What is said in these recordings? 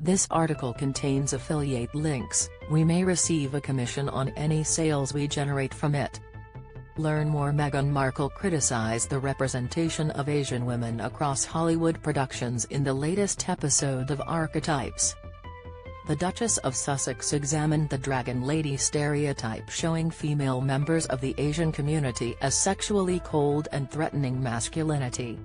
This article contains affiliate links. We may receive a commission on any sales we generate from it. Learn more. Meghan Markle criticized the representation of Asian women across Hollywood productions in the latest episode of Archetypes. The Duchess of Sussex examined the Dragon Lady stereotype, showing female members of the Asian community as sexually cold and threatening masculinity.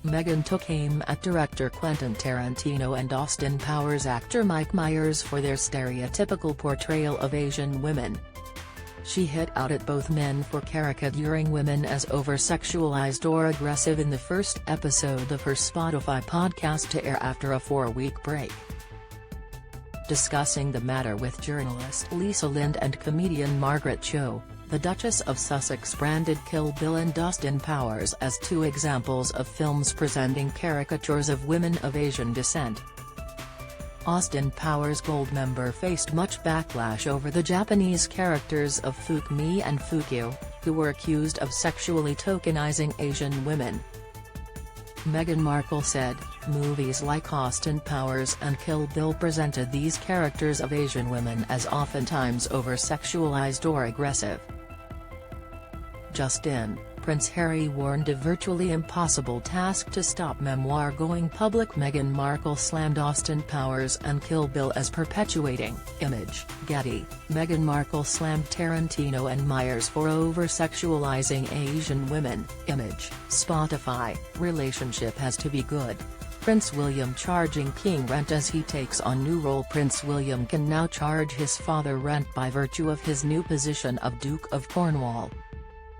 Meghan took aim at director Quentin Tarantino and Austin Powers actor Mike Myers for their stereotypical portrayal of Asian women. She hit out at both men for caricaturing women as over-sexualized or aggressive in the first episode of her Spotify podcast to air after a 4-week break. Discussing the matter with journalist Lisa Lind and comedian Margaret Cho, the Duchess of Sussex branded Kill Bill and Austin Powers as two examples of films presenting caricatures of women of Asian descent. Austin Powers' Goldmember faced much backlash over the Japanese characters of Fukumi and Fukyu, who were accused of sexually tokenizing Asian women. Meghan Markle said, movies like Austin Powers and Kill Bill presented these characters of Asian women as oftentimes over-sexualized or aggressive. Just in, Prince Harry warned a virtually impossible task to stop memoir going public. Meghan Markle slammed Austin Powers and Kill Bill as perpetuating image. Getty, Meghan Markle slammed Tarantino and Myers for over-sexualizing Asian women. Image. Spotify, relationship has to be good. Prince William charging king rent as he takes on new role. Prince William can now charge his father rent by virtue of his new position of Duke of Cornwall.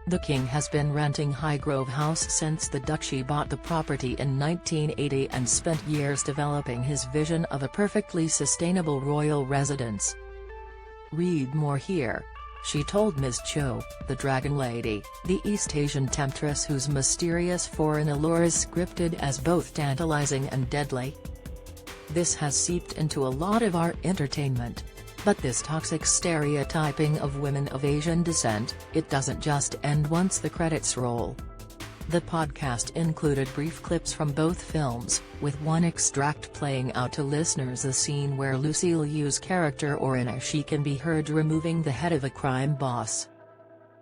The king has been renting Highgrove House since the duchy bought the property in 1980 and spent years developing his vision of a perfectly sustainable royal residence. Read more here. She told Ms. Cho, the Dragon Lady, the East Asian temptress whose mysterious foreign allure is scripted as both tantalizing and deadly. This has seeped into a lot of our entertainment. But this toxic stereotyping of women of Asian descent, it doesn't just end once the credits roll. The podcast included brief clips from both films, with one extract playing out to listeners a scene where Lucille Yu's character Orina Shi can be heard removing the head of a crime boss.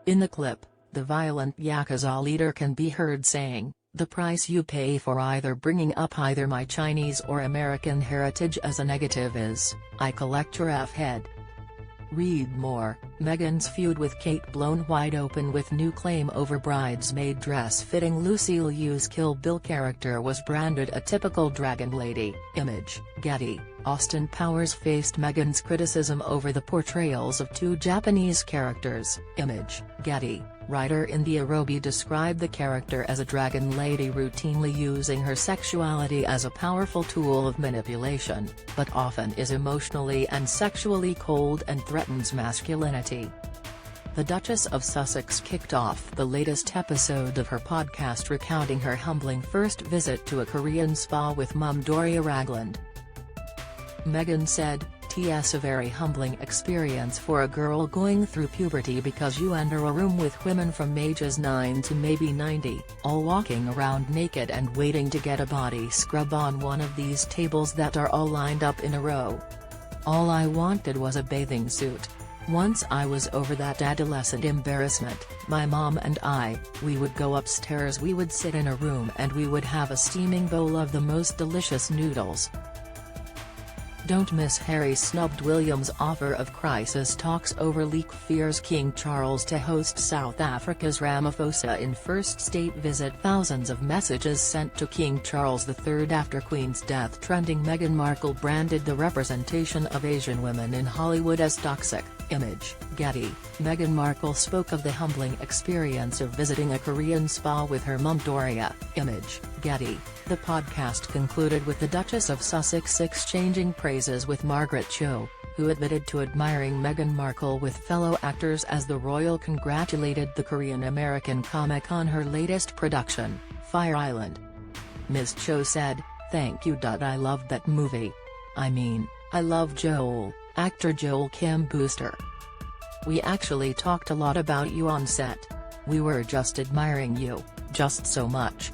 In the clip, the violent Yakuza leader can be heard saying, "The price you pay for either bringing up either my Chinese or American heritage as a negative is, I collect your F-head." Read more. Meghan's feud with Kate blown wide open with new claim over bridesmaid dress fitting. Lucille Yu's Kill Bill character was branded a typical Dragon Lady. Image. Getty. Austin Powers faced Meghan's criticism over the portrayals of two Japanese characters. Image. Getty. Writer India Roby described the character as a Dragon Lady routinely using her sexuality as a powerful tool of manipulation, but often is emotionally and sexually cold and threatens masculinity. The Duchess of Sussex kicked off the latest episode of her podcast recounting her humbling first visit to a Korean spa with mum Doria Ragland. Meghan said, "It's a very humbling experience for a girl going through puberty because you enter a room with women from ages 9 to maybe 90, all walking around naked and waiting to get a body scrub on one of these tables that are all lined up in a row. All I wanted was a bathing suit. Once I was over that adolescent embarrassment, my mom and we would go upstairs, we would sit in a room and we would have a steaming bowl of the most delicious noodles." Don't miss Harry snubbed William's offer of crisis talks over leak fears King Charles to host South Africa's Ramaphosa in first state visit. Thousands of messages sent to King Charles III after Queen's death trending. Meghan Markle branded the representation of Asian women in Hollywood as toxic. Image. Getty. Meghan Markle spoke of the humbling experience of visiting a Korean spa with her mum Doria. Image. Getty. The podcast concluded with the Duchess of Sussex exchanging praises with Margaret Cho, who admitted to admiring Meghan Markle with fellow actors as the royal congratulated the Korean-American comic on her latest production, Fire Island. Ms. Cho said, "Thank you. I loved that movie. I mean, I love Joel, actor Joel Kim Booster. We actually talked a lot about you on set. We were just admiring you, just so much."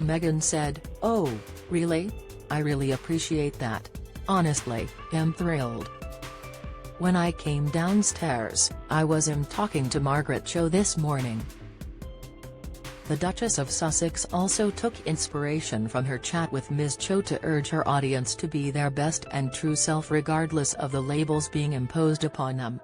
Meghan said, "Oh, really? I really appreciate that. Honestly, am thrilled. When I came downstairs, I was talking to Margaret Cho this morning. The Duchess of Sussex also took inspiration from her chat with Ms. Cho to urge her audience to be their best and true self regardless of the labels being imposed upon them.